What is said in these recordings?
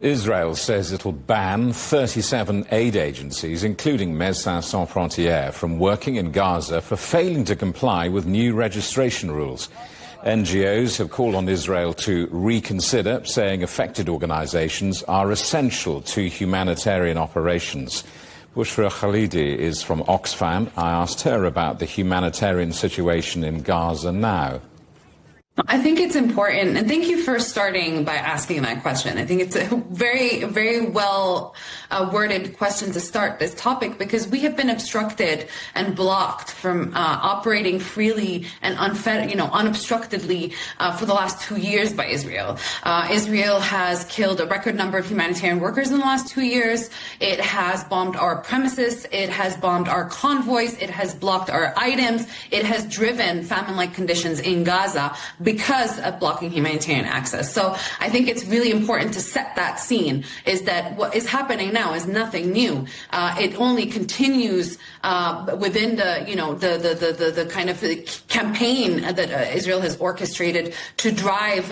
Israel says it'll ban 37 aid agencies, including Médecins Sans Frontières, from working in Gaza for failing to comply with new registration rules. NGOs have called on Israel to reconsider, saying affected organizations are essential to humanitarian operations. Bushra Khalidi is from Oxfam. I asked her about the humanitarian situation in Gaza now. I think it's important, and thank you for starting by asking that question. I think it's a very, very well worded question to start this topic, because we have been obstructed and blocked from operating freely and unobstructedly for the last 2 years by Israel. Israel has killed a record number of humanitarian workers in the last 2 years. It has bombed our premises. It has bombed our convoys. It has blocked our items. It has driven famine-like conditions in Gaza because of blocking humanitarian access. So I think it's really important to set that scene, is that what is happening now is nothing new. It only continues within the kind of campaign that Israel has orchestrated to drive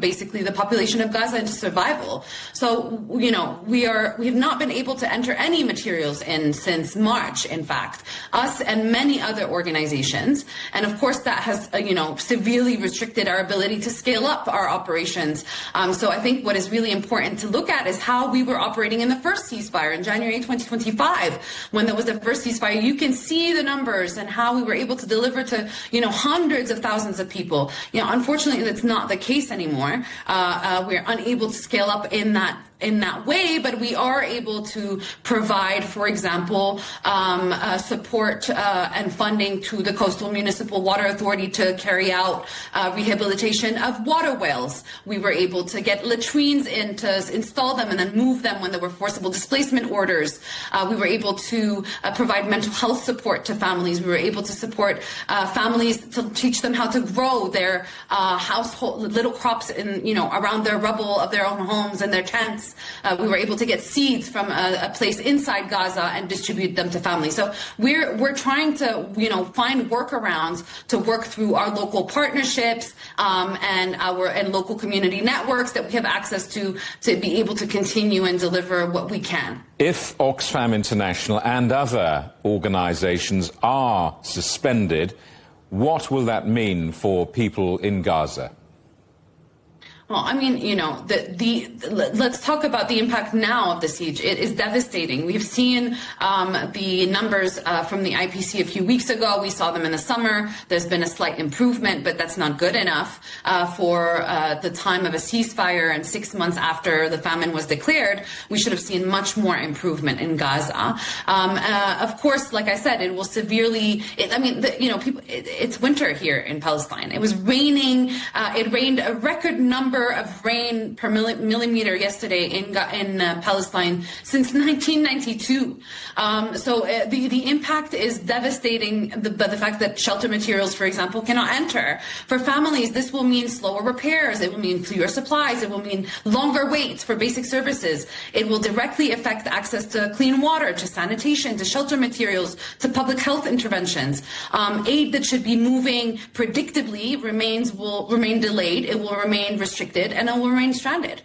basically the population of Gaza into survival. So, we have not been able to enter any materials in since March, in fact, us and many other organizations. And of course, that has, severely restricted our ability to scale up our operations. So I think what is really important to look at is how we were operating in the first ceasefire in January 2025. When there was the first ceasefire, you can see the numbers and how we were able to deliver to, hundreds of thousands of people. Unfortunately, that's not the case anymore. We're unable to scale up in that way, but we are able to provide, for example, support and funding to the Coastal Municipal Water Authority to carry out rehabilitation of water wells. We were able to get latrines in to install them and then move them when there were forcible displacement orders. We were able to provide mental health support to families. We were able to support families to teach them how to grow their household little crops around their rubble of their own homes and their tents. We were able to get seeds from a place inside Gaza and distribute them to families. So we're trying to find workarounds to work through our local partnerships and local community networks that we have access to be able to continue and deliver what we can. If Oxfam International and other organizations are suspended, what will that mean for people in Gaza? Well, I mean, let's talk about the impact now of the siege. It is devastating. We've seen the numbers from the IPC a few weeks ago. We saw them in the summer. There's been a slight improvement, but that's not good enough for the time of a ceasefire. And 6 months after the famine was declared, we should have seen much more improvement in Gaza. Of course, like I said, it will severely. It's winter here in Palestine. It was raining. It rained a record number of rain per millimeter yesterday in Palestine since 1992. So the impact is devastating. The fact that shelter materials, for example, cannot enter. For families, this will mean slower repairs. It will mean fewer supplies. It will mean longer waits for basic services. It will directly affect access to clean water, to sanitation, to shelter materials, to public health interventions. Aid that should be moving predictably will remain delayed. It will remain restricted, and it will remain stranded.